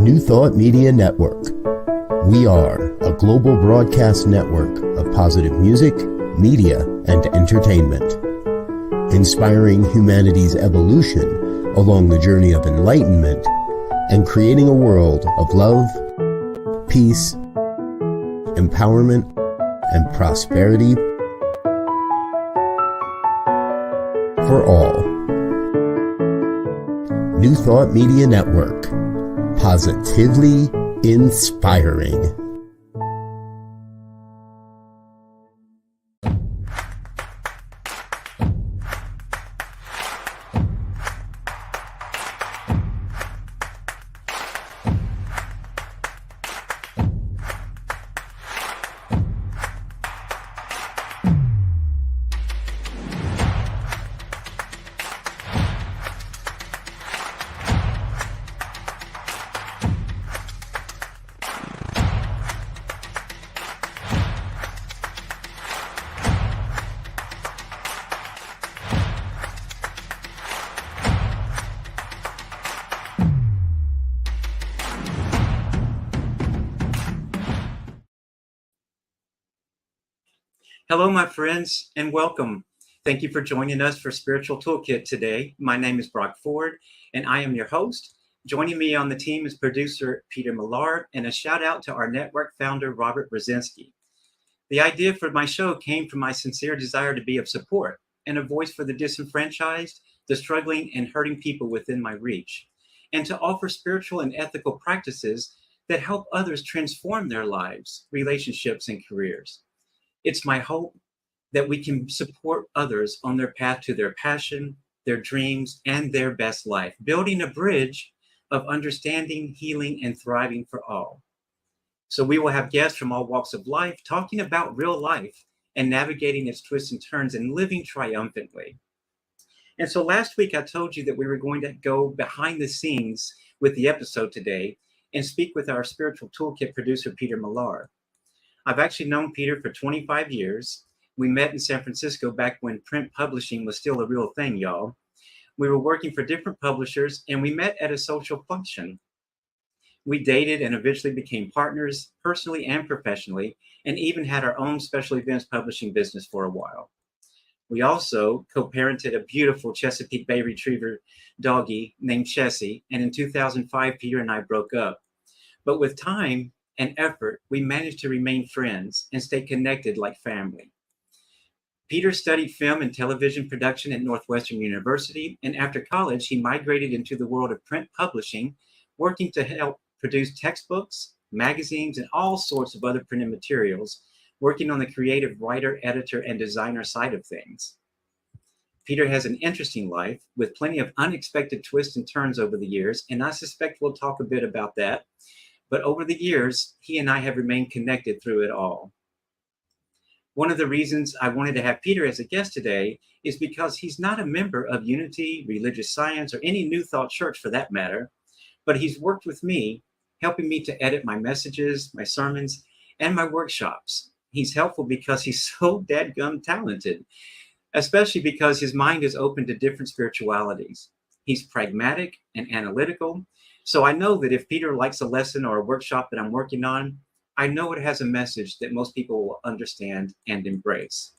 New Thought Media Network. We are a global broadcast network of positive music, media, and entertainment, inspiring humanity's evolution along the journey of enlightenment and creating a world of love, peace, empowerment, and prosperity for all. New Thought Media Network. Positively inspiring. Hello, my friends, and welcome. Thank you for joining us for Spiritual Toolkit today. My name is Brock Ford, and I am your host. Joining me on the team is producer Peter Millard, and a shout out to our network founder, Robert Brzezinski. The idea for my show came from my sincere desire to be of support and a voice for the disenfranchised, the struggling, and hurting people within my reach, and to offer spiritual and ethical practices that help others transform their lives, relationships, and careers. It's my hope that we can support others on their path to their passion, their dreams, and their best life, building a bridge of understanding, healing, and thriving for all. So we will have guests from all walks of life talking about real life and navigating its twists and turns and living triumphantly. And so last week I told you that we were going to go behind the scenes with the episode today and speak with our Spiritual Toolkit producer, Peter Millard. I've actually known Peter for 25 years. We met in San Francisco back when print publishing was still a real thing, y'all. We were working for different publishers, and we met at a social function. We dated and eventually became partners, personally and professionally, and even had our own special events publishing business for a while. We also co-parented a beautiful Chesapeake Bay Retriever doggie named Chessie, and in 2005, Peter and I broke up. But with time and effort, we managed to remain friends and stay connected like family. Peter studied film and television production at Northwestern University, and after college, he migrated into the world of print publishing, working to help produce textbooks, magazines, and all sorts of other printed materials, working on the creative writer, editor, and designer side of things. Peter has an interesting life with plenty of unexpected twists and turns over the years, and I suspect we'll talk a bit about that. But over the years, he and I have remained connected through it all. One of the reasons I wanted to have Peter as a guest today is because he's not a member of Unity, Religious Science, or any New Thought church for that matter, but he's worked with me, helping me to edit my messages, my sermons, and my workshops. He's helpful because he's so dadgum talented, especially because his mind is open to different spiritualities. He's pragmatic and analytical. So I know that if Peter likes a lesson or a workshop that I'm working on, I know it has a message that most people will understand and embrace.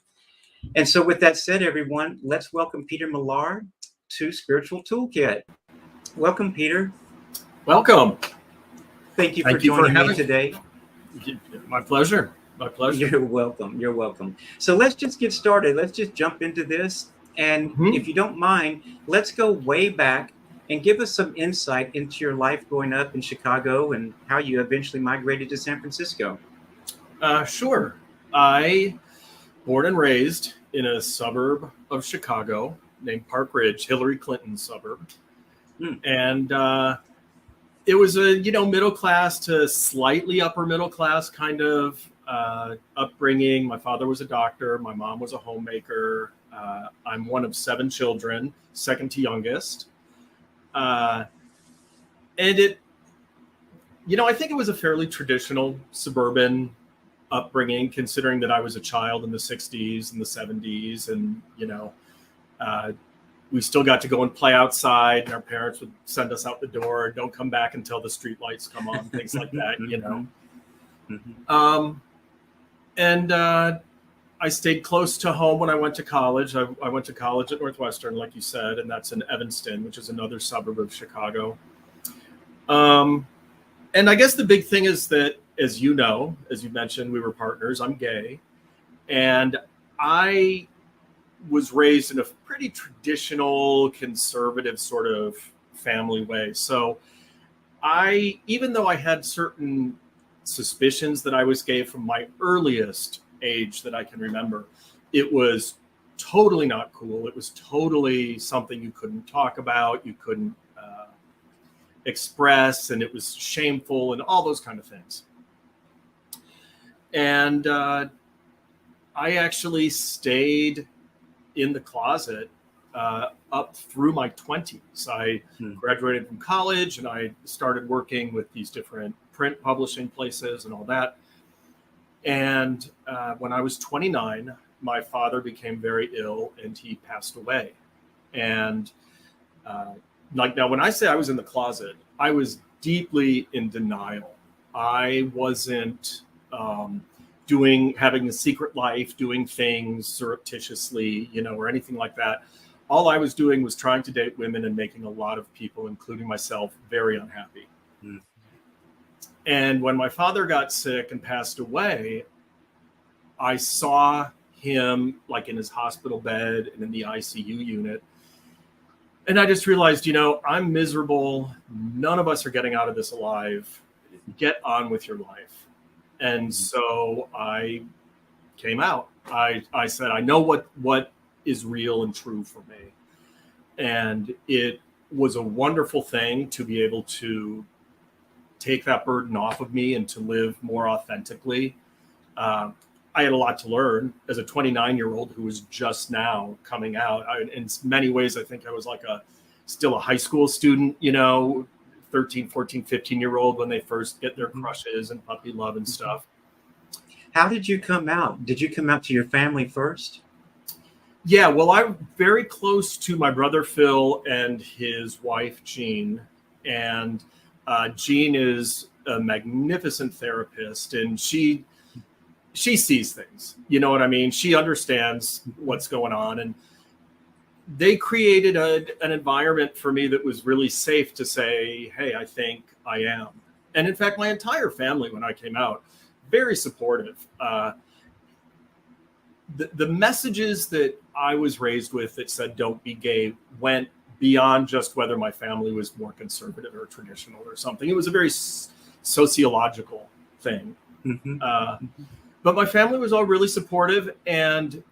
And so with that said, everyone, let's welcome Peter Millard to Spiritual Toolkit. Welcome, Peter. Welcome. Thank you for joining me today. My pleasure. My pleasure. You're welcome. You're welcome. So let's just get started. Let's just jump into this. And if you don't mind, let's go way back and give us some insight into your life growing up in Chicago and how you eventually migrated to San Francisco. Sure. I born and raised in a suburb of Chicago named Park Ridge, Hillary Clinton's suburb. And it was a, middle class to slightly upper middle class kind of upbringing. My father was a doctor. My mom was a homemaker. I'm one of 7 children, second to youngest. And it, I think it was a fairly traditional suburban upbringing, considering that I was a child in the 60s and the 70s. And, we still got to go and play outside, and our parents would send us out the door. Don't come back until the street lights come on, things like that, you know. And I stayed close to home when I went to college. I went to college at Northwestern, like you said, and that's in Evanston, which is another suburb of Chicago. And I guess the big thing is that, as you know, as you mentioned, we were partners. I'm gay. And I was raised in a pretty traditional, conservative sort of family way. So even though I had certain suspicions that I was gay from my earliest age that I can remember, it was totally not cool. It was totally something you couldn't talk about, you couldn't express, and it was shameful and all those kind of things. And I actually stayed in the closet up through my 20s. I graduated from college and I started working with these different print publishing places and all that. And when I was 29, my father became very ill and he passed away. And now, when I say I was in the closet, I was deeply in denial. I wasn't having a secret life, doing things surreptitiously, or anything like that. All I was doing was trying to date women and making a lot of people, including myself, very unhappy. And when my father got sick and passed away, I saw him like in his hospital bed and in the ICU unit. And I just realized, I'm miserable. None of us are getting out of this alive. Get on with your life. And so I came out. I said, I know what is real and true for me. And it was a wonderful thing to be able to take that burden off of me and to live more authentically. I had a lot to learn as a 29-year-old who was just now coming out. In many ways, I think I was like still a high school student, 13, 14, 15-year-old when they first get their crushes and puppy love and stuff. How did you come out? Did you come out to your family first? Yeah, well, I'm very close to my brother Phil and his wife Jean. And Jean is a magnificent therapist, and she sees things, you know what I mean? She understands what's going on. And they created an environment for me that was really safe to say, hey, I think I am. And in fact, my entire family, when I came out, very supportive. The messages that I was raised with that said, don't be gay, went beyond just whether my family was more conservative or traditional or something. It was a very sociological thing. But my family was all really supportive, and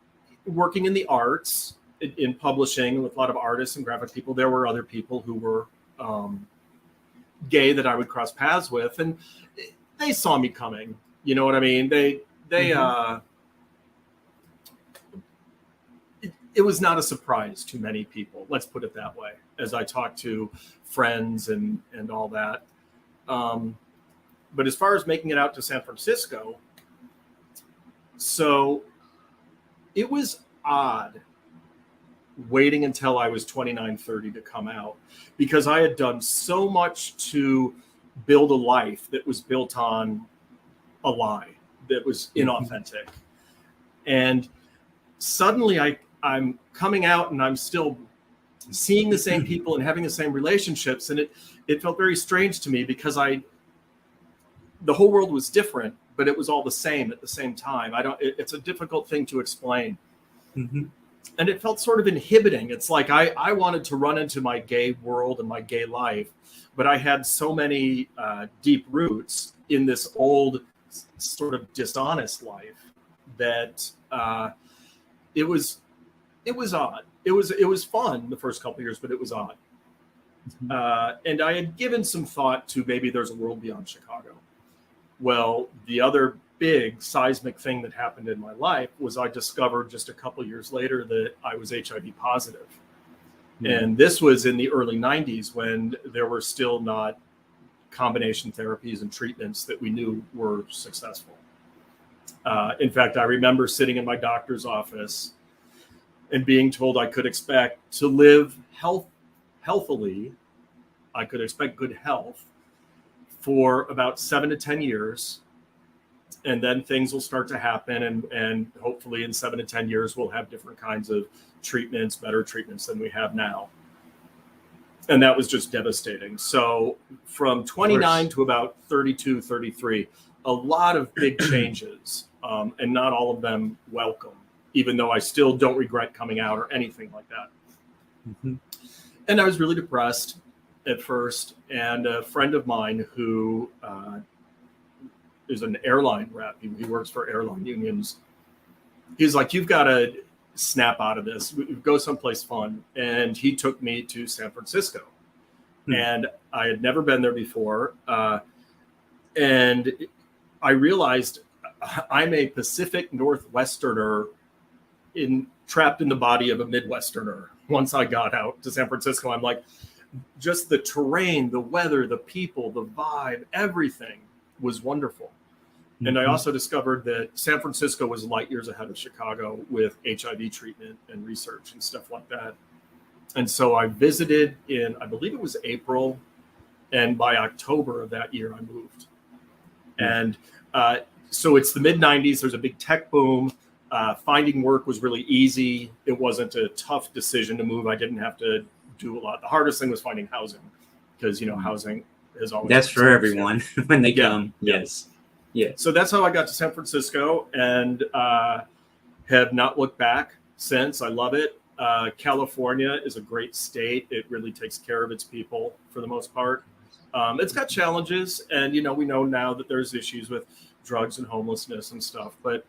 working in the arts, in publishing with a lot of artists and graphic people, there were other people who were gay that I would cross paths with, and they saw me coming. You know what I mean? It was not a surprise to many people. Let's put it that way. As I talked to friends and all that. But as far as making it out to San Francisco, so it was odd waiting until I was 29, 30 to come out, because I had done so much to build a life that was built on a lie, that was inauthentic. And suddenly I'm coming out and I'm still seeing the same people and having the same relationships. And it felt very strange to me, because the whole world was different, but it was all the same at the same time. It's a difficult thing to explain. And it felt sort of inhibiting. It's like I wanted to run into my gay world and my gay life, but I had so many deep roots in this old sort of dishonest life that it was odd. It was fun the first couple of years, but it was odd. And I had given some thought to maybe there's a world beyond Chicago. Well, the other big seismic thing that happened in my life was I discovered just a couple years later that I was HIV positive. And this was in the early 90s, when there were still not combination therapies and treatments that we knew were successful. In fact, I remember sitting in my doctor's office, and being told I could expect to live healthily. I could expect good health for about 7 to 10 years. And then things will start to happen. And hopefully in 7 to 10 years, we'll have different kinds of treatments, better treatments than we have now. And that was just devastating. So from 29 to about 32, 33, a lot of big changes, and not all of them welcome, even though I still don't regret coming out or anything like that. Mm-hmm. And I was really depressed at first. And a friend of mine who is an airline rep, he works for airline unions. He's like, you've got to snap out of this, go someplace fun. And he took me to San Francisco. And I had never been there before. And I realized I'm a Pacific Northwesterner trapped in the body of a Midwesterner. Once I got out to San Francisco, I'm like, just the terrain, the weather, the people, the vibe, everything was wonderful. Mm-hmm. And I also discovered that San Francisco was light years ahead of Chicago with HIV treatment and research and stuff like that. And so I visited in, I believe it was April, and by October of that year, I moved. And so it's the mid-90s. There's a big tech boom. Finding work was really easy. It wasn't a tough decision to move. I didn't have to do a lot. The hardest thing was finding housing, because, housing is always... That's for everyone when they come. Yes. Yeah. So that's how I got to San Francisco, and have not looked back since. I love it. California is a great state. It really takes care of its people for the most part. It's got challenges, and we know now that there's issues with drugs and homelessness and stuff, but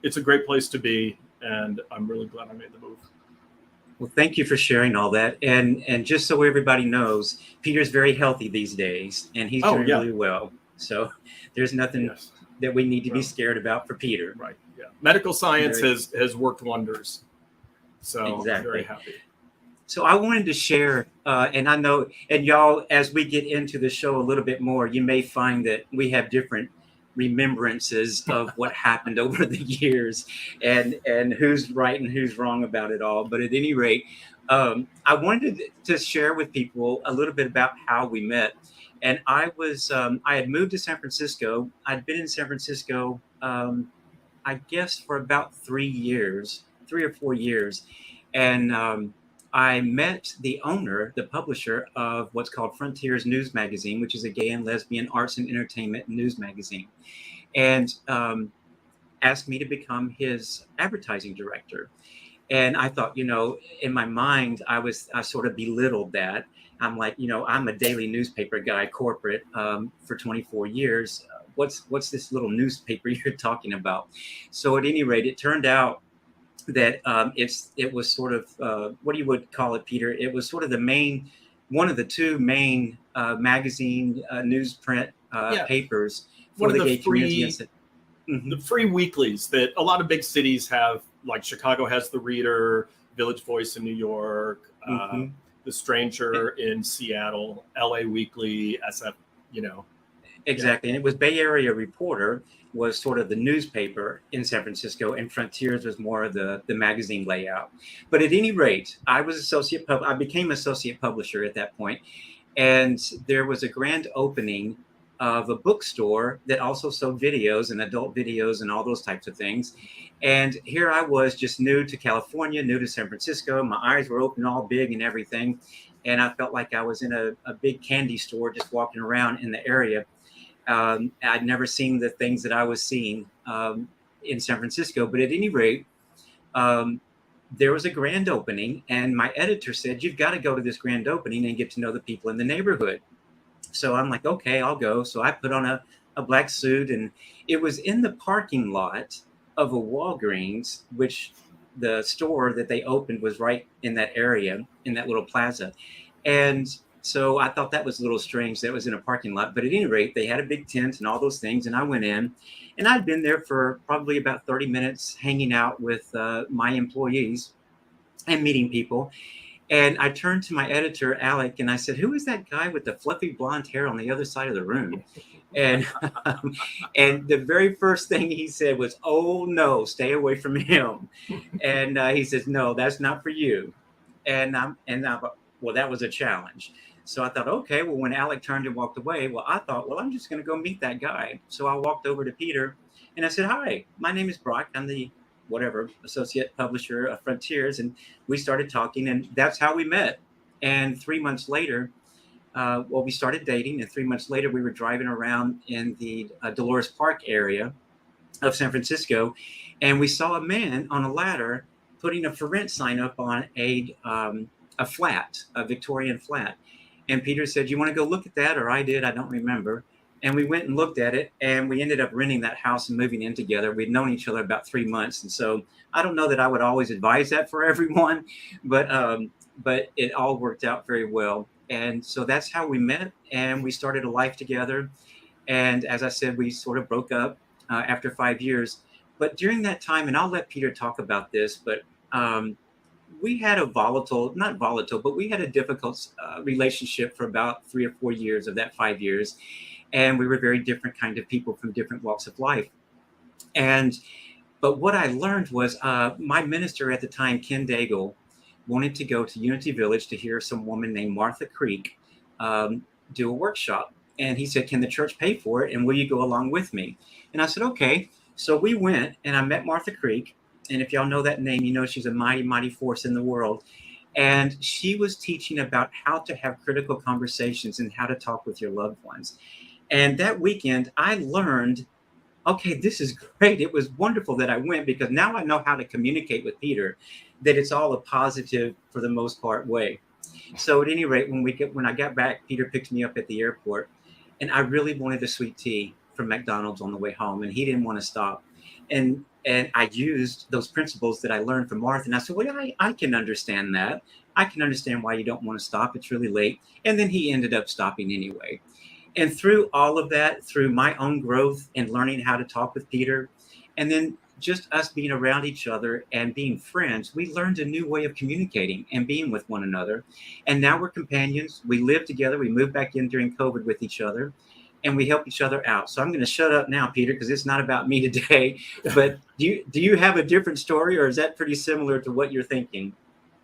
it's a great place to be, and I'm really glad I made the move. Well, thank you for sharing all that. And just so everybody knows, Peter's very healthy these days, and he's doing really well. So there's nothing that we need to be scared about for Peter. Right. Yeah. Medical science has worked wonders. So exactly. I'm very happy. So I wanted to share, and I know, and y'all, as we get into the show a little bit more, you may find that we have different remembrances of what happened over the years, and who's right and who's wrong about it all. But at any rate, I wanted to share with people a little bit about how we met. And I had moved to San Francisco. I'd been in San Francisco, I guess, for about 3 or 4 years. And I met the owner, the publisher of what's called Frontiers News Magazine, which is a gay and lesbian arts and entertainment news magazine, and asked me to become his advertising director. And I thought, in my mind, I sort of belittled that. I'm like, I'm a daily newspaper guy, corporate, for 24 years. What's this little newspaper you're talking about? So at any rate, it turned out that it was sort of what do you would call it, Peter? It was sort of one of the two main magazine newsprint papers for the gay community. The free weeklies that a lot of big cities have, like Chicago has The Reader, Village Voice in New York, The Stranger in Seattle, LA Weekly, SF, Exactly. And it was Bay Area Reporter was sort of the newspaper in San Francisco, and Frontiers was more of the magazine layout. But at any rate, I became associate publisher at that point. And there was a grand opening of a bookstore that also sold videos and adult videos and all those types of things. And here I was, just new to California, new to San Francisco. My eyes were open, all big and everything. And I felt like I was in a big candy store just walking around in the area. I'd never seen the things that I was seeing in San Francisco. But at any rate, there was a grand opening, and my editor said, you've got to go to this grand opening and get to know the people in the neighborhood. So I'm like, okay, I'll go. So I put on a black suit, and it was in the parking lot of a Walgreens, which the store that they opened was right in that area, in that little plaza. And so I thought that was a little strange that it was in a parking lot. But at any rate, they had a big tent and all those things. And I went in, and I'd been there for probably about 30 minutes hanging out with my employees and meeting people. And I turned to my editor, Alec, and I said, "Who is that guy with the fluffy blonde hair on the other side of the room?" And and the very first thing he said was, "Oh no, stay away from him." And he says, "No, that's not for you." And I thought, well, that was a challenge. So I thought, okay, well, when Alec turned and walked away, well, I thought, well, I'm just going to go meet that guy. So I walked over to Peter and I said, "Hi, my name is Brock. I'm the whatever associate publisher of Frontiers." And we started talking, and that's how we met. And 3 months later, well, we started dating, and 3 months later, we were driving around in the Dolores Park area of San Francisco, and we saw a man on a ladder putting a for rent sign up on a flat, a Victorian flat. And Peter said, "You want to go look at that?" Or I did, I don't remember. And we went and looked at it, and we ended up renting that house and moving in together. We'd known each other about 3 months, and so I don't know that I would always advise that for everyone, but it all worked out very well. And so that's how we met, and we started a life together. And as I said, we sort of broke up after 5 years. But during that time, and I'll let Peter talk about this, but we had a not volatile, but we had a difficult relationship for about 3 or 4 years of that 5 years. And we were very different kind of people from different walks of life. But what I learned was my minister at the time, Ken Daigle, wanted to go to Unity Village to hear some woman named Martha Creek do a workshop. And he said, "Can the church pay for it? And will you go along with me?" And I said, "Okay." So we went, and I met Martha Creek. And if y'all know that name, you know she's a mighty, mighty force in the world. And she was teaching about how to have critical conversations and how to talk with your loved ones. And that weekend, I learned, okay, this is great. It was wonderful that I went, because now I know how to communicate with Peter, that it's all a positive, for the most part, way. So at any rate, when I got back, Peter picked me up at the airport, and I really wanted a sweet tea from McDonald's on the way home, and he didn't want to stop. And I used those principles that I learned from Martha, and I said, "Well, I can understand that. I can understand why you don't want to stop. It's really late." And then he ended up stopping anyway. And through all of that, through my own growth and learning how to talk with Peter, and then just us being around each other and being friends, we learned a new way of communicating and being with one another. And now we're companions. We live together. We moved back in during COVID with each other, and we help each other out. So I'm going to shut up now, Peter, because it's not about me today. But do you have a different story, or is that pretty similar to what you're thinking?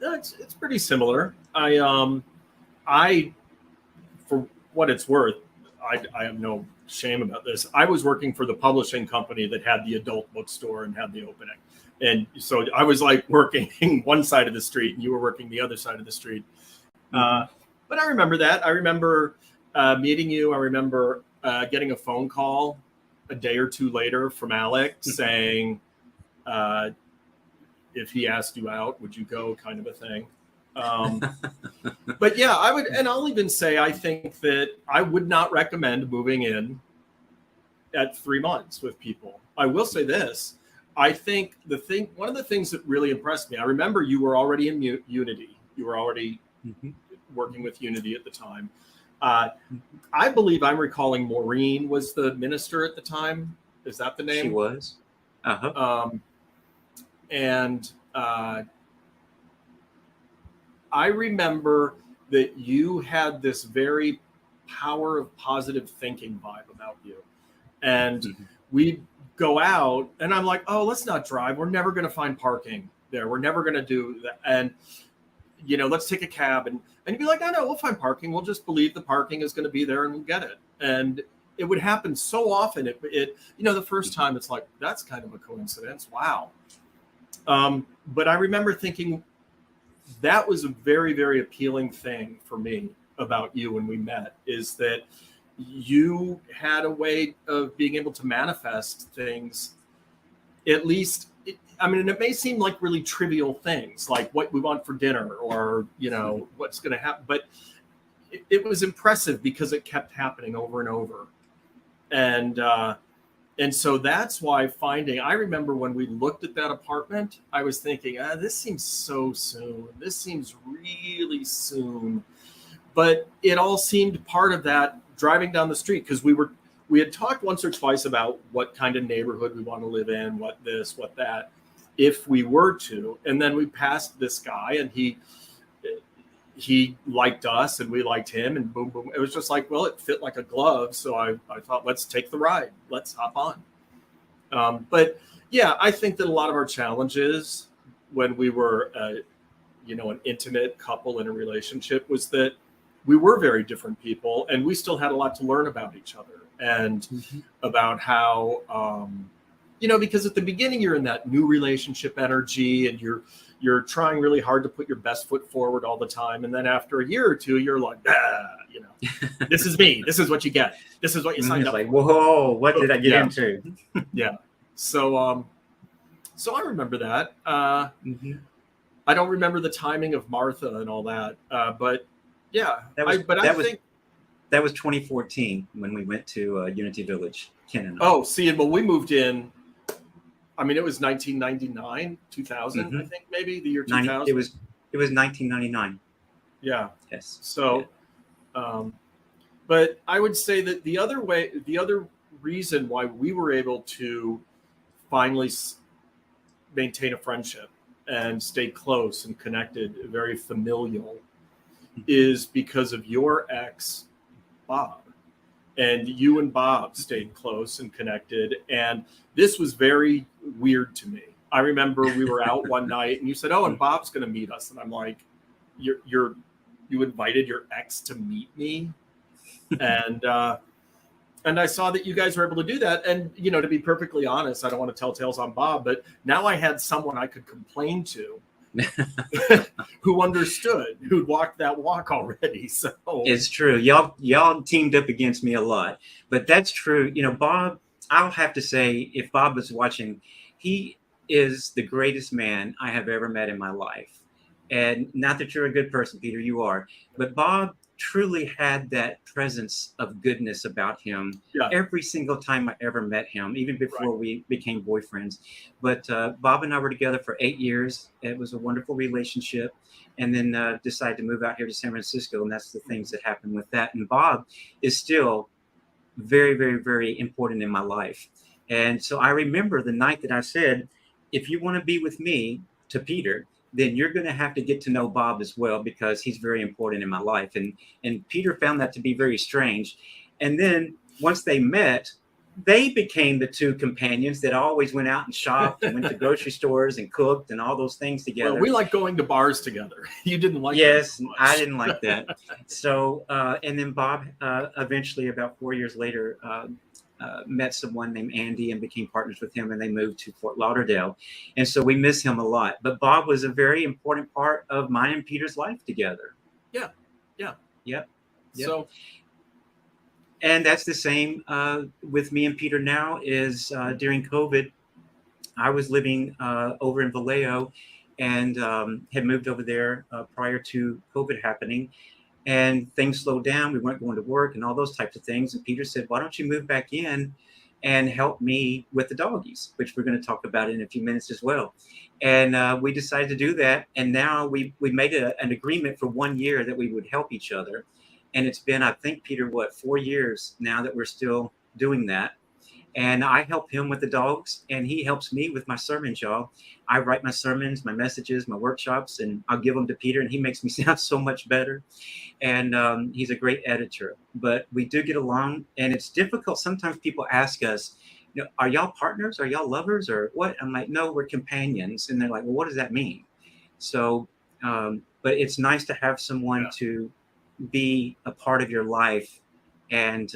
No, it's pretty similar. I, for what it's worth, I have no shame about this. I was working for the publishing company that had the adult bookstore and had the opening. And so I was like working one side of the street, and you were working the other side of the street. But I remember that. I remember meeting you. I remember getting a phone call a day or two later from Alec saying, if he asked you out, would you go, kind of a thing. But yeah, I would, and I'll even say, I think that I would not recommend moving in at 3 months with people. I will say this. I think one of the things that really impressed me, I remember you were already in Unity. You were already working with Unity at the time. I believe I'm recalling Maureen was the minister at the time. Is that the name? She was. And I remember that you had this very power of positive thinking vibe about you. And we'd go out, and I'm like, "Oh, let's not drive. We're never going to find parking there. We're never going to do that. And, let's take a cab." And you'd be like, no, we'll find parking. We'll just believe the parking is going to be there, and we'll get it. And it would happen so often. The first time it's like, that's kind of a coincidence. Wow. But I remember thinking that was a very, very appealing thing for me about you when we met, is that you had a way of being able to manifest things, at least. It may seem like really trivial things, like what we want for dinner, or, what's going to happen. But it was impressive because it kept happening over and over. And so that's why I remember when we looked at that apartment, I was thinking, this seems so soon. This seems really soon. But it all seemed part of that driving down the street, because we had talked once or twice about what kind of neighborhood we want to live in, what this, what that, if we were to. And then we passed this guy, and he liked us and we liked him, and boom, boom. It was just like, well, it fit like a glove. So I thought, let's take the ride. Let's hop on. But yeah, I think that a lot of our challenges when we were, an intimate couple in a relationship was that we were very different people, and we still had a lot to learn about each other and about how, because at the beginning you're in that new relationship energy and you're trying really hard to put your best foot forward all the time. And then after a year or two, you're like, this is me. This is what you get. This is what you signed up like, for. Whoa, what did I get into? Yeah. So I remember that. I don't remember the timing of Martha and all that. But yeah, that was 2014 when we went to Unity Village, Ken and I. Oh, see, and when we moved in, I mean, it was 1999, 2000, I think, maybe the year 2000. It was 1999. Yeah. Yes. So, but I would say that the other reason why we were able to finally maintain a friendship and stay close and connected, very familial, is because of your ex, Bob. And you and Bob stayed close and connected. And this was very weird to me. I remember we were out one night and you said, oh, and Bob's going to meet us. And I'm like, you invited your ex to meet me? And I saw that you guys were able to do that. And, to be perfectly honest, I don't want to tell tales on Bob, but now I had someone I could complain to who understood, who'd walked that walk already. So it's true. Y'all teamed up against me a lot, but that's true. Bob, I'll have to say, if Bob was watching, he is the greatest man I have ever met in my life. And not that you're a good person, Peter, you are, but Bob truly had that presence of goodness about him every single time I ever met him, even before we became boyfriends. But Bob and I were together for 8 years. It was a wonderful relationship. And then decided to move out here to San Francisco. And that's the things that happened with that. And Bob is still very, very, very important in my life. And so I remember the night that I said, if you want to be with me, to Peter, then you're going to have to get to know Bob as well, because he's very important in my life. And Peter found that to be very strange. And then once they met, they became the two companions that always went out and shopped and went to grocery stores and cooked and all those things together. Well, we like going to bars together. You didn't like Yes, that much. I didn't like that. So, and then Bob eventually, about 4 years later, met someone named Andy and became partners with him, and they moved to Fort Lauderdale. And so we miss him a lot. But Bob was a very important part of mine and Peter's life together. Yep. So, and that's the same with me and Peter now. Is during COVID, I was living over in Vallejo and had moved over there prior to COVID happening. And things slowed down. We weren't going to work and all those types of things. And Peter said, why don't you move back in and help me with the doggies, which we're going to talk about in a few minutes as well. And we decided to do that. And now we made an agreement for 1 year that we would help each other. And it's been, I think, Peter, 4 years now that we're still doing that. And I help him with the dogs, and he helps me with my sermons, y'all. I write my sermons, my messages, my workshops, and I'll give them to Peter, and he makes me sound so much better. And he's a great editor. But we do get along, and it's difficult. Sometimes people ask us, are y'all partners? Are y'all lovers? Or what? I'm like, no, we're companions. And they're like, well, what does that mean? So, but it's nice to have someone to be a part of your life. And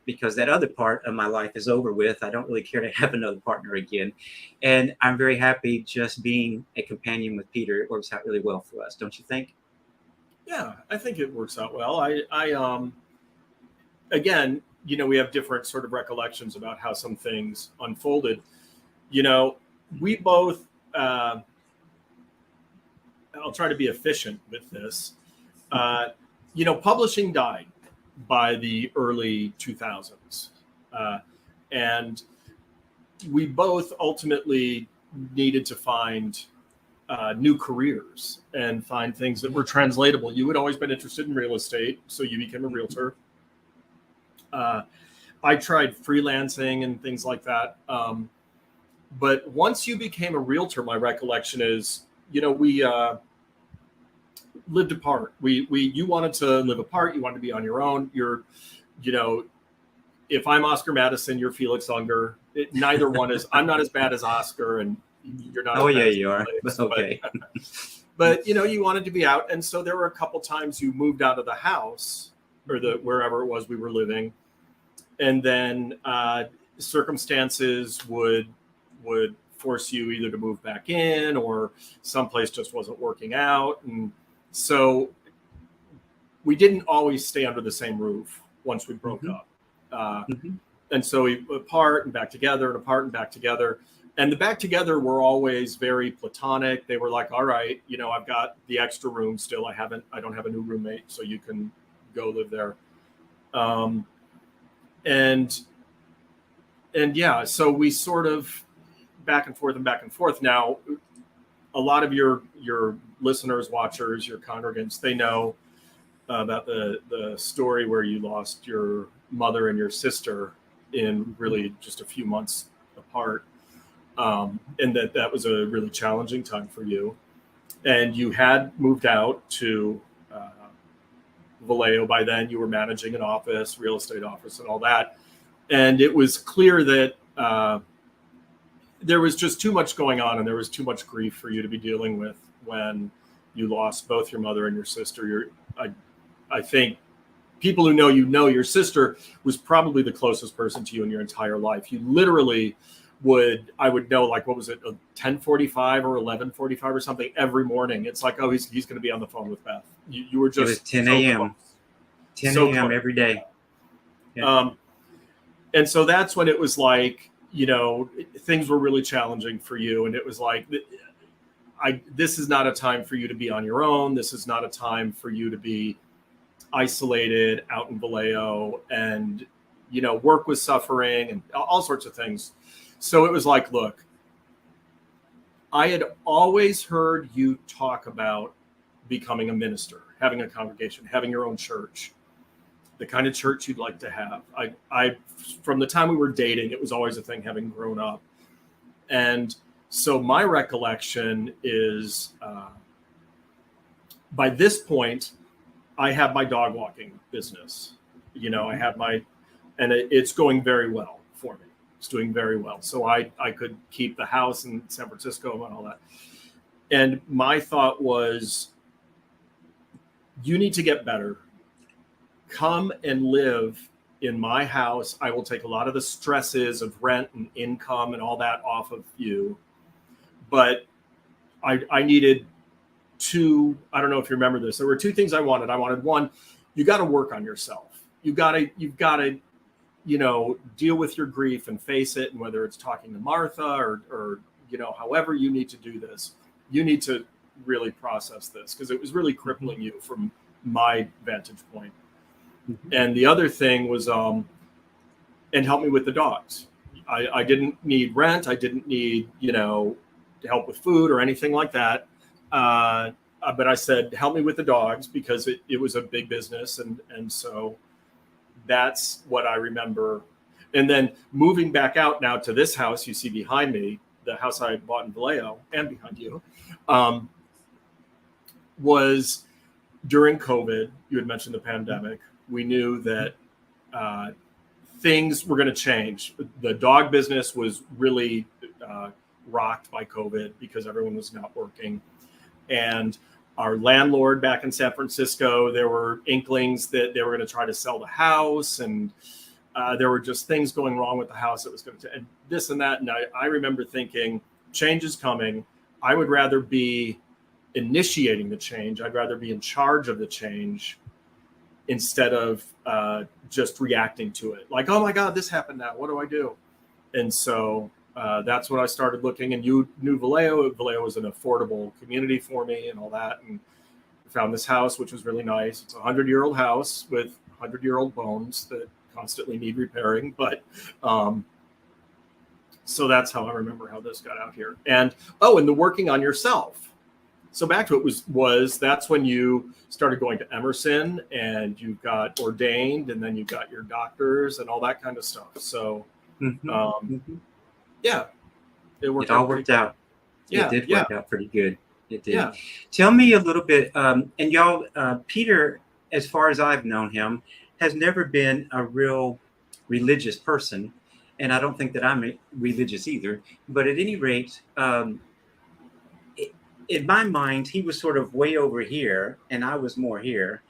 because that other part of my life is over with, I don't really care to have another partner again. And I'm very happy just being a companion with Peter. It works out really well for us, don't you think? Yeah, I think it works out well. I again, we have different sort of recollections about how some things unfolded. We both, I'll try to be efficient with this. Publishing died by the early 2000s. And we both ultimately needed to find new careers and find things that were translatable. You had always been interested in real estate, so you became a realtor. I tried freelancing and things like that. But once you became a realtor, my recollection is, lived apart. You wanted to live apart. You wanted to be on your own. If I'm Oscar Madison, you're Felix Unger. Neither one is. I'm not as bad as Oscar, and you're not. Oh as bad yeah, as you are. Felix, Okay. But you wanted to be out, and so there were a couple times you moved out of the house or wherever it was we were living, and then circumstances would force you either to move back in or someplace just wasn't working out. And so we didn't always stay under the same roof once we broke up. And so we apart and back together and apart and back together. And the back together were always very platonic. They were like, all right, I've got the extra room still. I don't have a new roommate, so you can go live there. And yeah, so we sort of back and forth and back and forth. Now, a lot of your listeners, watchers, your congregants, they know about the story where you lost your mother and your sister in really just a few months apart, and that was a really challenging time for you. And you had moved out to Vallejo. By then, you were managing an office, real estate office, and all that. And it was clear that there was just too much going on, and there was too much grief for you to be dealing with when you lost both your mother and your sister. I think people who know your sister was probably the closest person to you in your entire life. You literally I would know, like, what was it, 10:45 or 11:45 or something every morning. It's like, oh, he's going to be on the phone with Beth. You were just, it was 10 a.m. 10 a.m. every day. Yeah. And so that's when it was like, things were really challenging for you. And it was like, this is not a time for you to be on your own. This is not a time for you to be isolated out in Vallejo, and, work was suffering and all sorts of things. So it was like, look, I had always heard you talk about becoming a minister, having a congregation, having your own church, the kind of church you'd like to have. I from the time we were dating, it was always a thing, having grown up. And so my recollection is, by this point, I have my dog walking business. I have and it's going very well for me. It's doing very well. So I could keep the house in San Francisco and all that. And my thought was, you need to get better. Come and live in my house. I will take a lot of the stresses of rent and income and all that off of you. But I needed two, I don't know if you remember this. There were two things I wanted. I wanted, one, you got to work on yourself. You've got to, deal with your grief and face it. And whether it's talking to Martha or however you need to do this, you need to really process this, because it was really crippling you from my vantage point. And the other thing was, and help me with the dogs. I didn't need rent. I didn't need, help with food or anything like that. But I said, help me with the dogs, because it was a big business. And so that's what I remember. And then moving back out now to this house you see behind me, the house I bought in Vallejo and behind you, was during COVID. You had mentioned the pandemic. We knew that things were going to change. The dog business was really rocked by COVID because everyone was not working. And our landlord back in San Francisco, there were inklings that they were going to try to sell the house. And there were just things going wrong with the house. It was going to, and this and that. And I remember thinking, change is coming. I would rather be initiating the change. I'd rather be in charge of the change instead of just reacting to it. Like, oh my God, this happened now. What do I do? And so that's when I started looking, and you knew Vallejo. Vallejo was an affordable community for me and all that. And found this house, which was really nice. It's a 100-year-old house with 100-year-old bones that constantly need repairing. But so that's how I remember how this got out here. And the working on yourself. So back to it was that's when you started going to Emerson, and you got ordained, and then you got your doctors and all that kind of stuff. So yeah, it all worked out. Yeah, it did work out pretty good. It did. Yeah. Tell me a little bit, and y'all, Peter, as far as I've known him, has never been a real religious person, and I don't think that I'm religious either. But at any rate, in my mind, he was sort of way over here, and I was more here,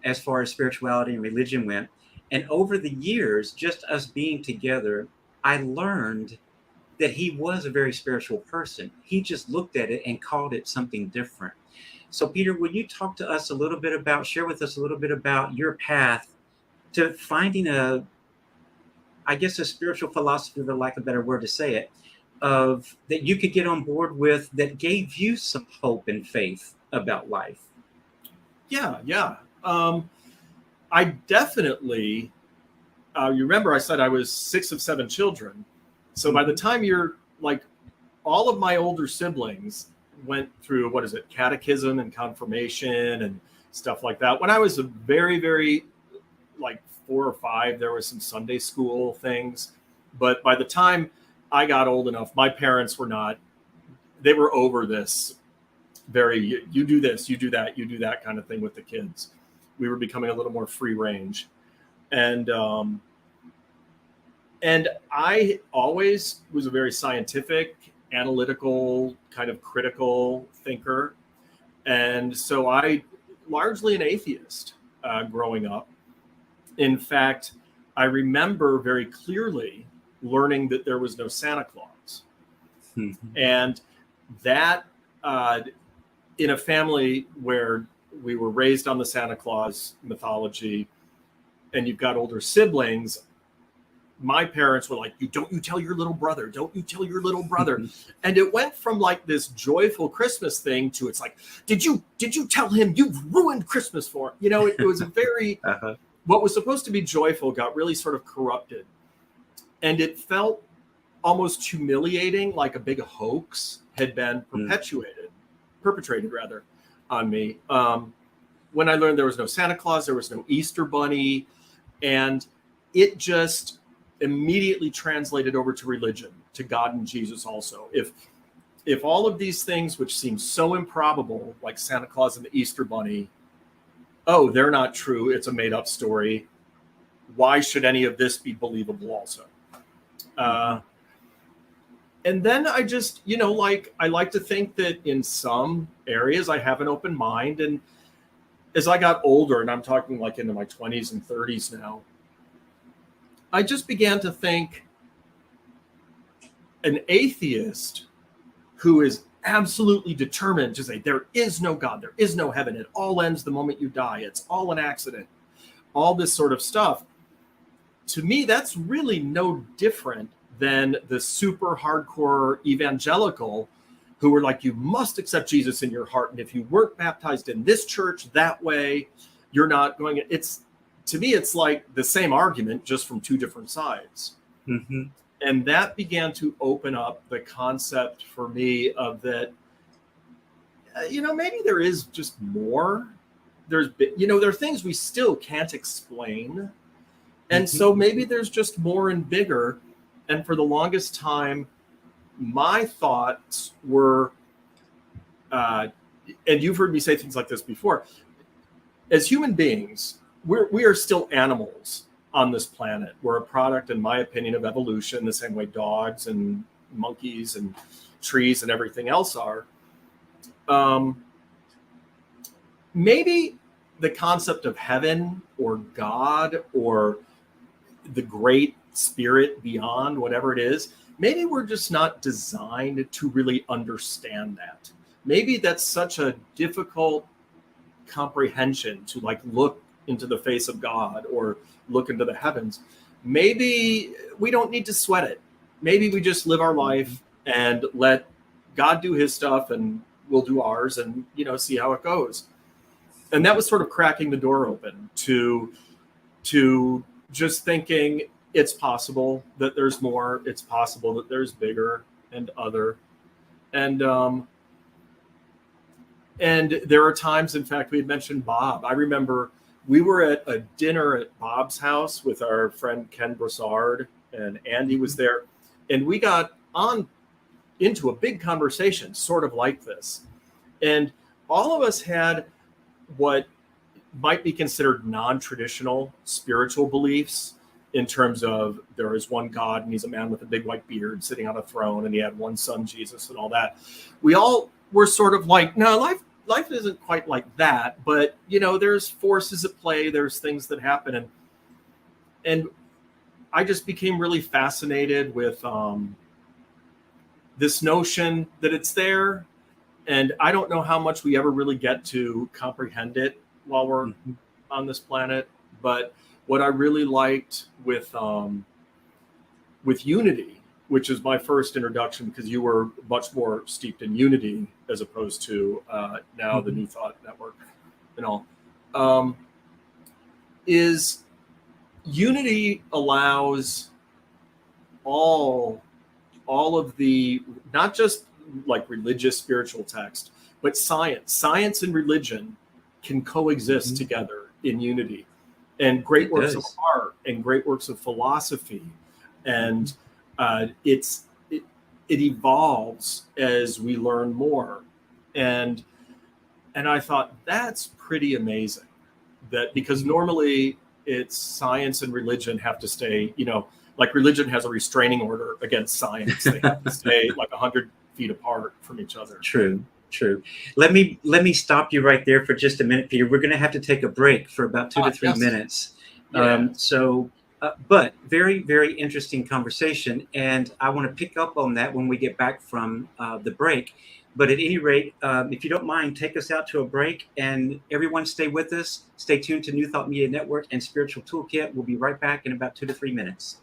as far as spirituality and religion went. And over the years, just us being together, I learned that he was a very spiritual person. He just looked at it and called it something different. So, Peter, will you talk to us a little bit about, share with us a little bit about your path to finding I guess, a spiritual philosophy, for lack of a better word to say it, of that you could get on board with that gave you some hope and faith about life? Yeah. I definitely, you remember I said I was 6 of 7 children. So by the time you're like, all of my older siblings went through, catechism and confirmation and stuff like that. When I was a very, very like 4 or 5, there was some Sunday school things. But by the time I got old enough, my parents they were over this you do this, you do that kind of thing with the kids. We were becoming a little more free range. And I always was a very scientific, analytical, kind of critical thinker. And so I largely an atheist growing up. In fact, I remember very clearly learning that there was no Santa Claus. And that in a family where we were raised on the Santa Claus mythology and you've got older siblings, my parents were like, don't you tell your little brother, don't you tell your little brother. And it went from like this joyful Christmas thing to it's like, did you tell him you've ruined Christmas for him? You know, it was a very, what was supposed to be joyful got really sort of corrupted. And it felt almost humiliating, like a big hoax had been perpetrated on me. When I learned there was no Santa Claus, there was no Easter Bunny, and it just immediately translated over to religion, to God and Jesus also. If all of these things, which seem so improbable, like Santa Claus and the Easter Bunny, they're not true, it's a made-up story, why should any of this be believable also? And then I just, I like to think that in some areas I have an open mind. And as I got older, and I'm talking like into my 20s and 30s now, I just began to think an atheist who is absolutely determined to say there is no God, there is no heaven, it all ends the moment you die, it's all an accident, all this sort of stuff. To me, that's really no different than the super hardcore evangelical who were like, you must accept Jesus in your heart. And if you weren't baptized in this church that way, you're not going. To me, it's like the same argument, just from two different sides. Mm-hmm. And that began to open up the concept for me of that, maybe there is just more. There are things we still can't explain. And so maybe there's just more and bigger. And for the longest time, my thoughts were, and you've heard me say things like this before, as human beings, we are still animals on this planet. We're a product, in my opinion, of evolution, the same way dogs and monkeys and trees and everything else are. Maybe the concept of heaven or God or the great spirit beyond, whatever it is, maybe we're just not designed to really understand that. Maybe that's such a difficult comprehension to like look into the face of God or look into the heavens. Maybe we don't need to sweat it. Maybe we just live our life and let God do his stuff and we'll do ours and, see how it goes. And that was sort of cracking the door open to just thinking it's possible that there's more. It's possible that there's bigger and other. And there are times, in fact, we had mentioned Bob. I remember we were at a dinner at Bob's house with our friend Ken Broussard, and Andy was there. And we got on into a big conversation, sort of like this. And all of us had what might be considered non-traditional spiritual beliefs in terms of there is one God and he's a man with a big white beard sitting on a throne and he had one son, Jesus, and all that. We all were sort of like, no, life isn't quite like that, but there's forces at play, there's things that happen. And I just became really fascinated with this notion that it's there. And I don't know how much we ever really get to comprehend it while we're on this planet. But what I really liked with Unity, which is my first introduction, because you were much more steeped in Unity as opposed to now the New Thought Network and all, is Unity allows all of the, not just like religious spiritual text, but science and religion can coexist together in Unity, and great works of art and great works of philosophy, and it evolves as we learn more, and I thought that's pretty amazing, that because normally it's science and religion have to stay, like religion has a restraining order against science. They have to stay like 100 feet apart from each other. True. Let me stop you right there for just a minute, Peter. We're going to have to take a break for about 2 to 3 minutes. Yeah. But very, very interesting conversation. And I want to pick up on that when we get back from the break. But at any rate, if you don't mind, take us out to a break, and everyone stay with us. Stay tuned to New Thought Media Network and Spiritual Toolkit. We'll be right back in about 2 to 3 minutes.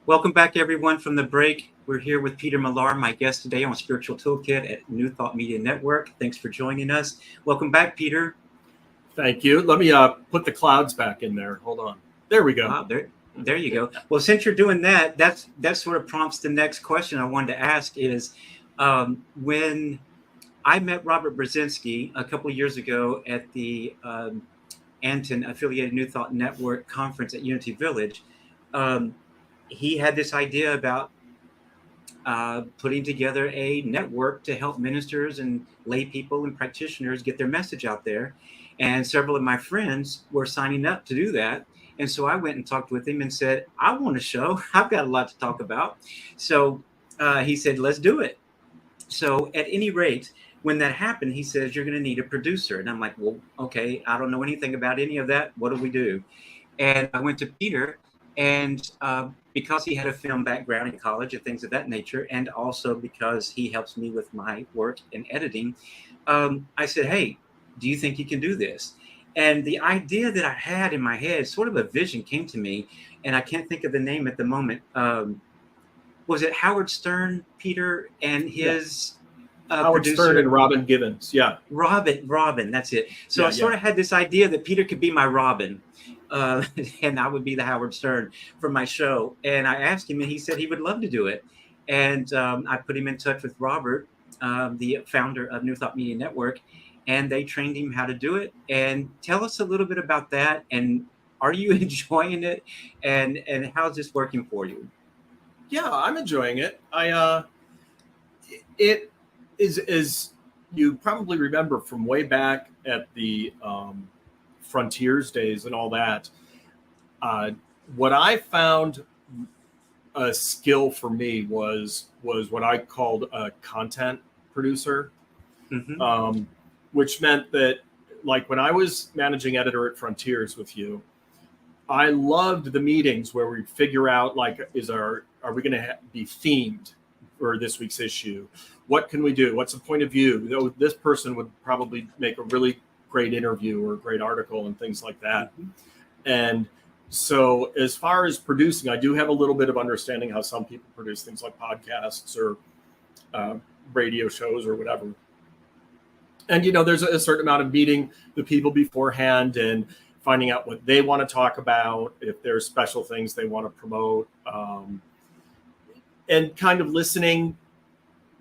Welcome back, everyone, from the break. We're here with Peter Millar, my guest today on Spiritual Toolkit at New Thought Media Network. Thanks for joining us. Welcome back, Peter. Thank you. Let me put the clouds back in there. Hold on. There we go. Wow, there you go. Well, since you're doing that, that sort of prompts the next question I wanted to ask is, when I met Robert Brzezinski a couple of years ago at the Anton Affiliated New Thought Network conference at Unity Village, he had this idea about putting together a network to help ministers and lay people and practitioners get their message out there. And several of my friends were signing up to do that. And so I went and talked with him and said, I want a show. I've got a lot to talk about. So he said, let's do it. So at any rate, when that happened, he says, you're going to need a producer. And I'm like, well, okay, I don't know anything about any of that. What do we do? And I went to Peter, and because he had a film background in college and things of that nature, and also because he helps me with my work in editing, I said, hey, do you think you can do this? And the idea that I had in my head, sort of a vision came to me, and I can't think of the name at the moment. Was it Howard Stern, Peter, and his Howard producer? Stern and Robin Givens. Yeah. Robin, that's it. So I sort of had this idea that Peter could be my Robin, and I would be the Howard Stern for my show. And I asked him, and he said he would love to do it. And I put him in touch with Robert, the founder of New Thought Media Network, and they trained him how to do it. And tell us a little bit about that. And are you enjoying it? And how's this working for you? Yeah, I'm enjoying it. It is, as you probably remember from way back at the Frontiers days and all that. What I found a skill for me was what I called a content producer. Mm-hmm. Which meant that, like, when I was managing editor at Frontiers with you, I loved the meetings where we figure out, like, are we going to be themed for this week's issue? What can we do? What's the point of view? This person would probably make a really great interview or a great article and things like that. Mm-hmm. And so as far as producing, I do have a little bit of understanding how some people produce things like podcasts or radio shows or whatever. And, there's a certain amount of meeting the people beforehand and finding out what they want to talk about, if there's special things they want to promote, and kind of listening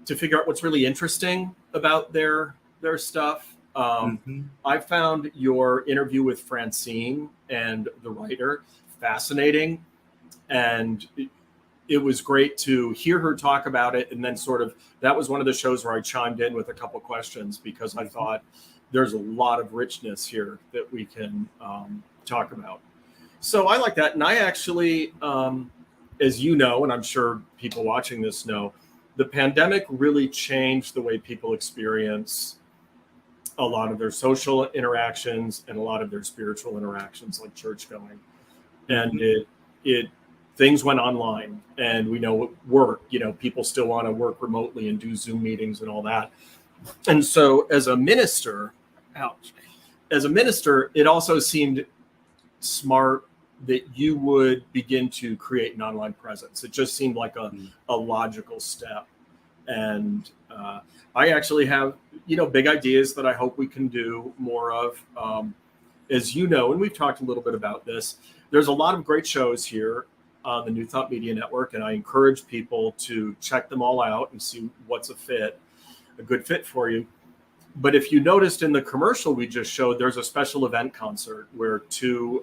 to figure out what's really interesting about their stuff. I found your interview with Francine and the writer fascinating, and it was great to hear her talk about it. And then that was one of the shows where I chimed in with a couple questions because I thought there's a lot of richness here that we can talk about. So I like that. And I actually, as you know, and I'm sure people watching this know, the pandemic really changed the way people experience a lot of their social interactions and a lot of their spiritual interactions, like church going. And it things went online, and we know work, people still want to work remotely and do Zoom meetings and all that. And so as a minister, it also seemed smart that you would begin to create an online presence. It just seemed like a logical step. And I actually have, big ideas that I hope we can do more of. As you know, and we've talked a little bit about this, there's a lot of great shows here on the New Thought Media Network, and I encourage people to check them all out and see what's a good fit for you. But if you noticed in the commercial we just showed, there's a special event concert where two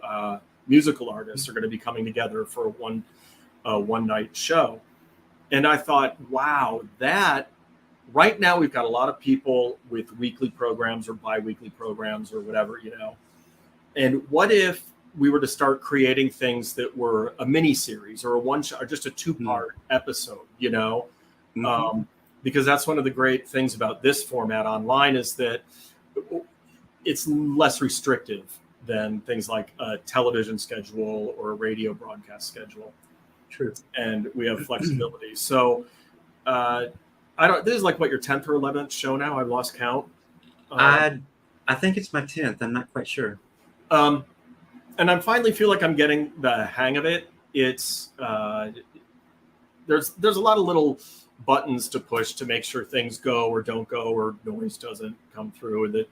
musical artists are going to be coming together for a one-night show. And I thought, wow, that right now we've got a lot of people with weekly programs or bi-weekly programs or whatever, And what if we were to start creating things that were a mini series or a one shot or just a two-part episode, because that's one of the great things about this format online is that it's less restrictive than things like a television schedule or a radio broadcast schedule. True. And we have flexibility. So this is like what, your 10th or 11th show now? I've lost count. I think it's my 10th. I'm not quite sure. And I finally feel like I'm getting the hang of it. it's there's a lot of little buttons to push to make sure things go or don't go or noise doesn't come through. And that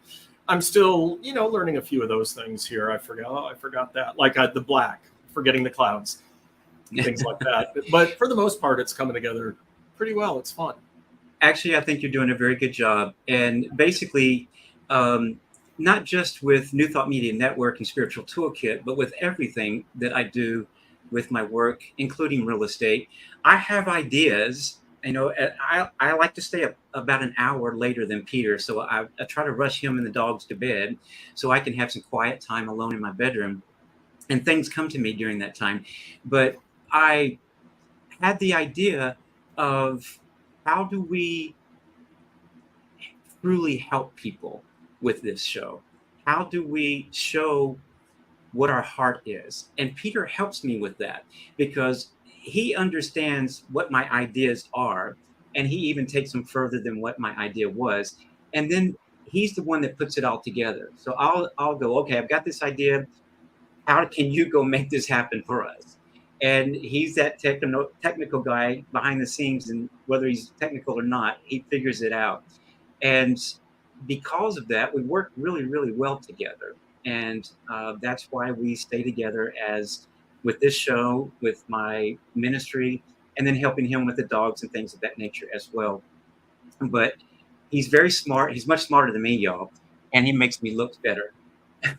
I'm still, learning a few of those things here. I forgot that. Like the black, forgetting the clouds, things like that. But for the most part, it's coming together pretty well. It's fun. Actually, I think you're doing a very good job. And basically, not just with New Thought Media Network and Spiritual Toolkit, but with everything that I do with my work, including real estate, I have ideas. I like to stay up about an hour later than Peter. So I try to rush him and the dogs to bed so I can have some quiet time alone in my bedroom. And things come to me during that time. But I had the idea of, how do we truly help people with this show? How do we show what our heart is? And Peter helps me with that, because he understands what my ideas are, and he even takes them further than what my idea was. And then he's the one that puts it all together. So I'll go, okay, I've got this idea. How can you go make this happen for us? And he's that technical guy behind the scenes, and whether he's technical or not, he figures it out. And because of that, we work really, really well together. And that's why we stay together, as with this show, with my ministry, and then helping him with the dogs and things of that nature as well. But he's very smart. He's much smarter than me, y'all. And he makes me look better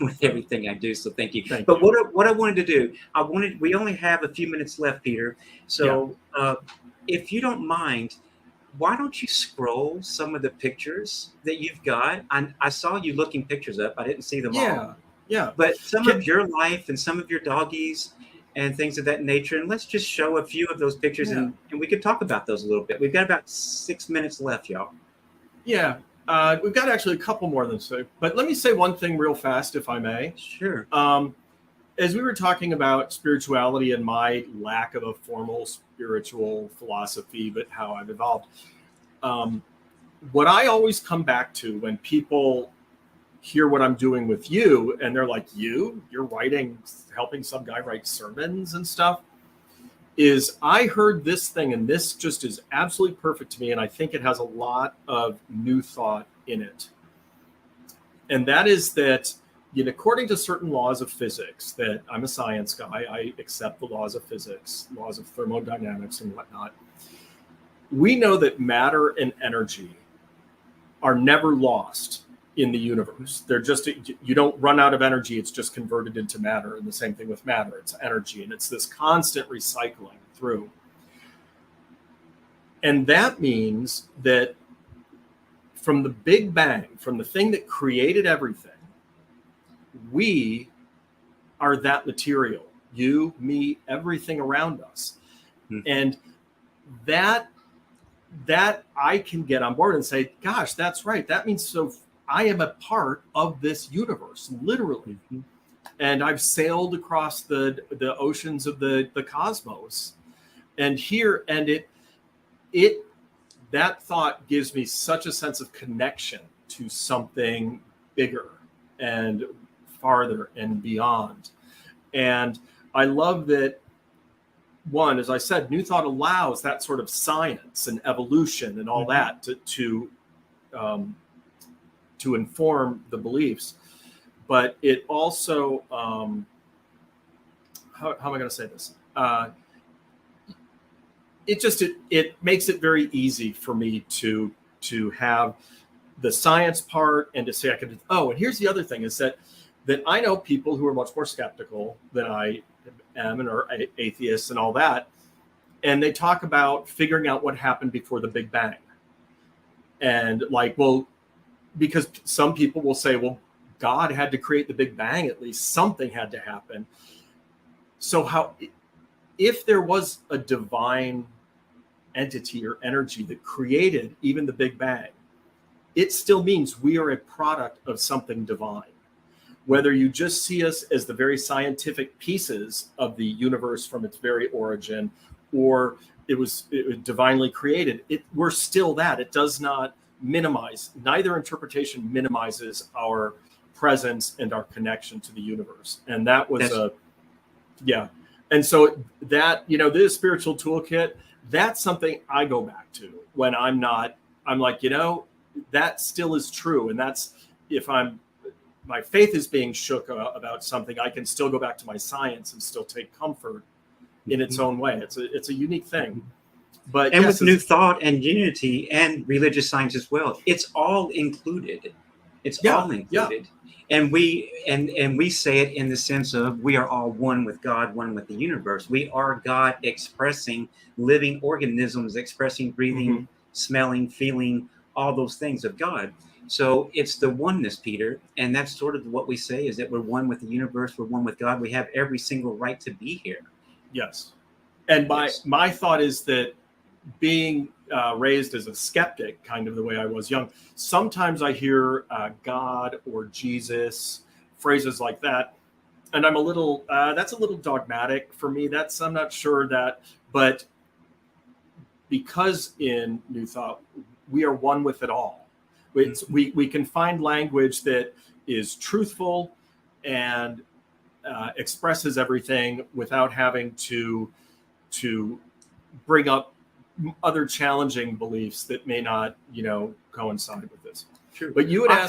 with everything I do. So thank you. But what I wanted to do, we only have a few minutes left, Peter. So if you don't mind, why don't you scroll some of the pictures that you've got? I saw you looking pictures up. I didn't see them all. Yeah. But some of your life and some of your doggies and things of that nature. And let's just show a few of those pictures, and we could talk about those a little bit. We've got about 6 minutes left, y'all. Yeah. We've got actually a couple more than so. But let me say one thing real fast, if I may. Sure. As we were talking about spirituality and my lack of a formal spiritual philosophy, but how I've evolved, what I always come back to when people hear what I'm doing with you, and they're like, you're helping some guy write sermons and stuff, is I heard this thing, and this just is absolutely perfect to me, and I think it has a lot of new thought in it. And that is that, according to certain laws of physics, that I'm a science guy, I accept the laws of physics, laws of thermodynamics and whatnot. We know that matter and energy are never lost in the universe. They're just, you don't run out of energy, it's just converted into matter. And the same thing with matter, it's energy, and it's this constant recycling through. And that means that from the Big Bang, from the thing that created everything, we are that material. You, me, everything around us. Mm-hmm. And that I can get on board and say, gosh, that's right. That means so I am a part of this universe, literally. Mm-hmm. And I've sailed across the oceans of the cosmos. And that thought gives me such a sense of connection to something bigger and farther and beyond. And I love that, one, as I said, New Thought allows that sort of science and evolution and all that to inform the beliefs. But it also, how am I going to say this? It makes it very easy for me to have the science part, and to say I could. Oh, and here's the other thing is that I know people who are much more skeptical than I am, and are atheists and all that, and they talk about figuring out what happened before the Big Bang, and because some people will say, well, God had to create the Big Bang, at least something had to happen. So if there was a divine entity or energy that created even the Big Bang, it still means we are a product of something divine. Whether you just see us as the very scientific pieces of the universe from its very origin, or it was divinely created, we're still that. It does not minimize. Neither interpretation minimizes our presence and our connection to the universe. And that was And so that, this spiritual toolkit, that's something I go back to when I'm like, that still is true. And that's, if my faith is being shook about something, I can still go back to my science and still take comfort in its own way. It's a unique thing. But and with New Thought and Unity and religious science as well, it's all included. It's all included. And we say it in the sense of we are all one with God, one with the universe. We are God expressing living organisms, expressing breathing, smelling, feeling, all those things of God. So it's the oneness, Peter. And that's sort of what we say, is that we're one with the universe. We're one with God. We have every single right to be here. Yes. And my thought is that being raised as a skeptic, kind of the way I was young, sometimes I hear God or Jesus, phrases like that, and I'm a little that's a little dogmatic for me. I'm not sure that, but because in New Thought we are one with it all. We can find language that is truthful and expresses everything without having to bring up other challenging beliefs that may not, coincide with this. True. But you would ask.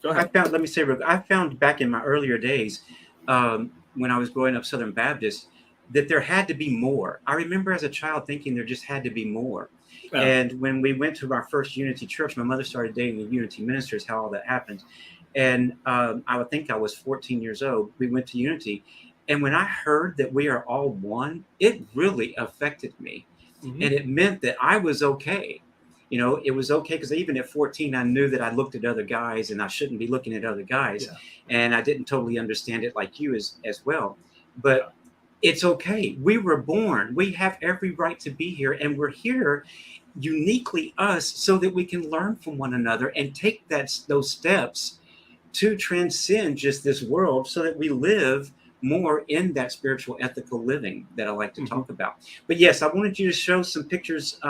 Go ahead. I found back in my earlier days, when I was growing up Southern Baptist, that there had to be more. I remember as a child thinking there just had to be more. Yeah. And when we went to our first Unity church, my mother started dating the Unity ministers, how all that happened. And I would think I was 14 years old. We went to Unity. And when I heard that we are all one, it really affected me. And it meant that I was okay. It was okay because even at 14, I knew that I looked at other guys and I shouldn't be looking at other guys. Yeah. And I didn't totally understand it like you as well. But it's okay. We were born. We have every right to be here. And we're here uniquely us so that we can learn from one another and take those steps to transcend just this world so that we live more in that spiritual ethical living that I like to talk about. But yes, I wanted you to show some pictures,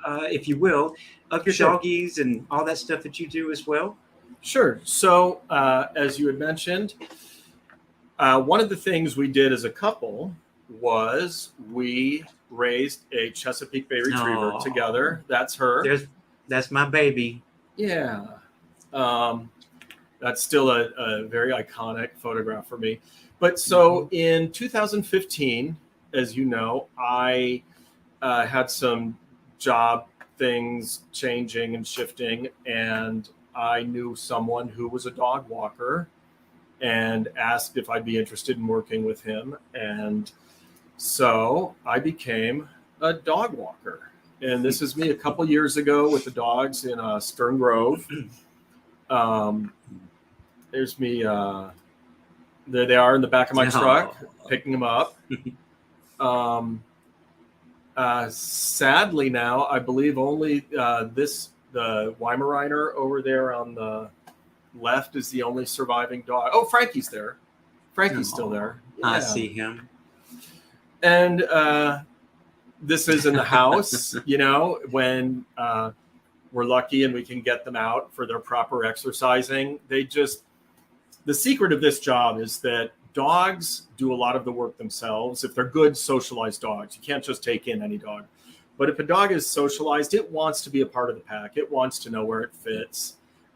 if you will, of your doggies and all that stuff that you do as well. Sure. So as you had mentioned, one of the things we did as a couple was we raised a Chesapeake Bay Retriever together. That's her. That's my baby. Yeah. That's still a very iconic photograph for me. But so in 2015, as you know, I had some job things changing and shifting, and I knew someone who was a dog walker and asked if I'd be interested in working with him. And so I became a dog walker. And this is me a couple years ago with the dogs in Stern Grove. There's me. There they are in the back of my truck, picking them up. Sadly now, I believe only the Weimaraner over there on the left is the only surviving dog. Oh, Frankie's there. Frankie's still there. Yeah. I see him. And this is in the house, when we're lucky and we can get them out for their proper exercising. The secret of this job is that dogs do a lot of the work themselves. If they're good socialized dogs, you can't just take in any dog. But if a dog is socialized, it wants to be a part of the pack. It wants to know where it fits.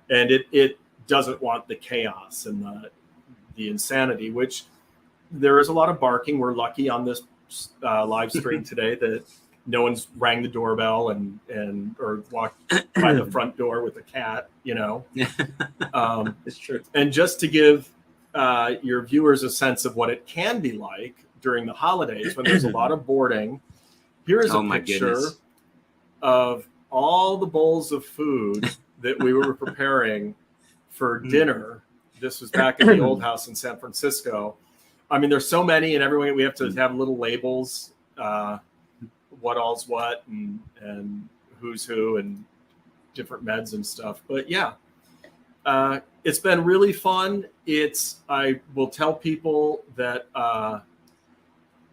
And it doesn't want the chaos and the insanity, which there is a lot of barking. We're lucky on this live stream today that no one's rang the doorbell or walked by the front door with a cat, It's true. And just to give your viewers a sense of what it can be like during the holidays when there's a lot of boarding, here is a picture of all the bowls of food that we were preparing for dinner. This was back in the old house in San Francisco. I mean, there's so many, and everyone, we have to have little labels, what all's what, and who's who, and different meds and stuff. But yeah, it's been really fun. I will tell people that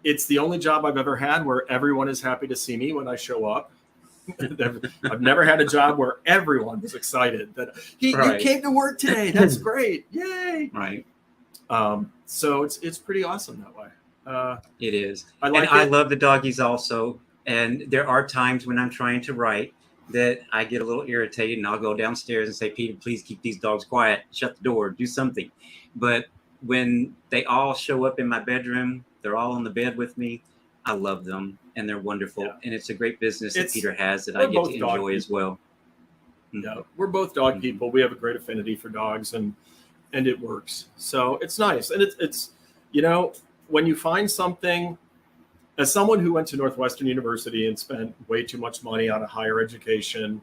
it's the only job I've ever had where everyone is happy to see me when I show up. I've never had a job where everyone was excited that you came to work today. That's great. Yay. Right. So it's pretty awesome that way. It is. I like I it. love the doggies also. And there are times when I'm trying to write that I get a little irritated, and I'll go downstairs and say, Peter, please keep these dogs quiet, shut the door, do something. But when they all show up in my bedroom, they're all on the bed with me. I love them, and they're wonderful. Yeah. And it's a great business that Peter has that we're I get both to dog enjoy as people. well. Yeah, we're both dog people. We have a great affinity for dogs, and it works. So it's nice. And it's when you find something, as someone who went to Northwestern University and spent way too much money on a higher education,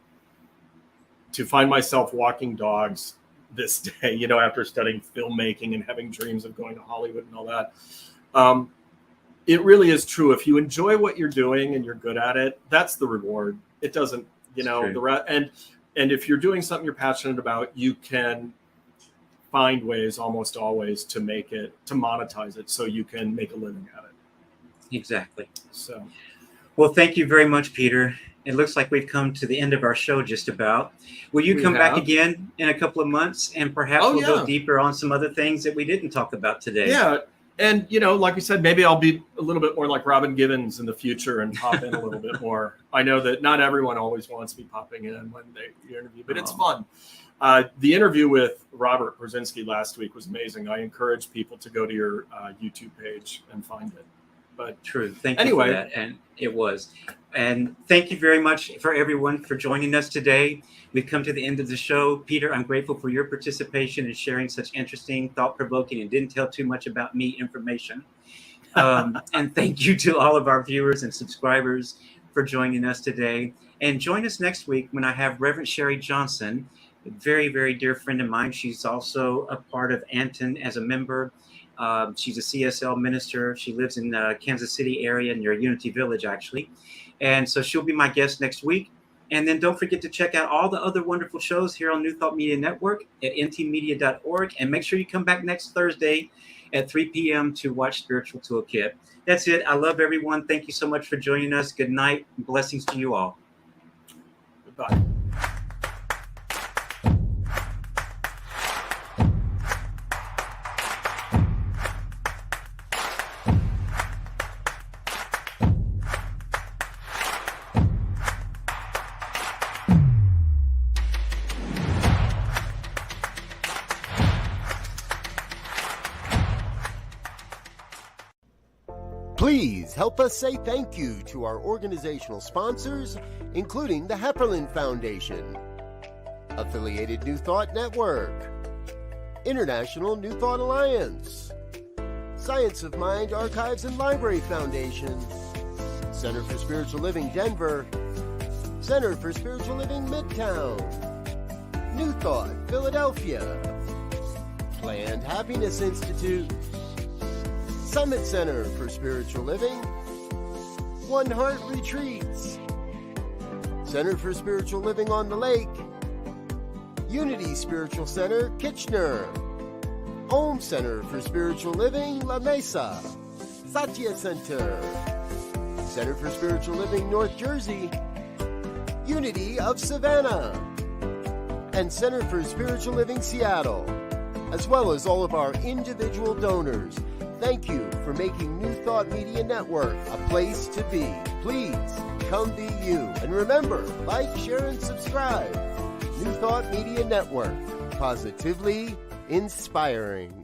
to find myself walking dogs this day, after studying filmmaking and having dreams of going to Hollywood and all that, it really is true. If you enjoy what you're doing and you're good at it, that's the reward. It doesn't, and if you're doing something you're passionate about, you can find ways almost always to monetize it so you can make a living at it. Exactly. So, well, thank you very much, Peter. It looks like we've come to the end of our show just about. Will you come back again in a couple of months, and perhaps we'll go deeper on some other things that we didn't talk about today? Yeah. And, like we said, maybe I'll be a little bit more like Robin Givens in the future and pop in a little bit more. I know that not everyone always wants me popping in when they interview, but it's fun. The interview with Robert Brzezinski last week was amazing. I encourage people to go to your YouTube page and find it. But true. Thank you for that. And it was. And thank you very much for everyone for joining us today. We've come to the end of the show. Peter, I'm grateful for your participation in sharing such interesting, thought-provoking, and didn't tell too much about me information. And thank you to all of our viewers and subscribers for joining us today. And join us next week when I have Reverend Sherry Johnson, a very, very dear friend of mine. She's also a part of Anton as a member. She's a CSL minister. She lives in the Kansas City area near Unity Village, actually. And so she'll be my guest next week. And then don't forget to check out all the other wonderful shows here on New Thought Media Network at ntmedia.org. And make sure you come back next Thursday at 3 p.m. to watch Spiritual Toolkit. That's it. I love everyone. Thank you so much for joining us. Good night. Blessings to you all. Goodbye. Please help us say thank you to our organizational sponsors, including the Hepperlin Foundation, Affiliated New Thought Network, International New Thought Alliance, Science of Mind Archives and Library Foundation, Center for Spiritual Living Denver, Center for Spiritual Living Midtown, New Thought Philadelphia, Planned Happiness Institute, Summit Center for Spiritual Living, One Heart Retreats, Center for Spiritual Living on the Lake, Unity Spiritual Center, Kitchener, Home Center for Spiritual Living, La Mesa, Satya Center, Center for Spiritual Living, North Jersey, Unity of Savannah, and Center for Spiritual Living, Seattle, as well as all of our individual donors. Thank you for making New Thought Media Network a place to be. Please come be you. And remember, like, share, and subscribe. New Thought Media Network, positively inspiring.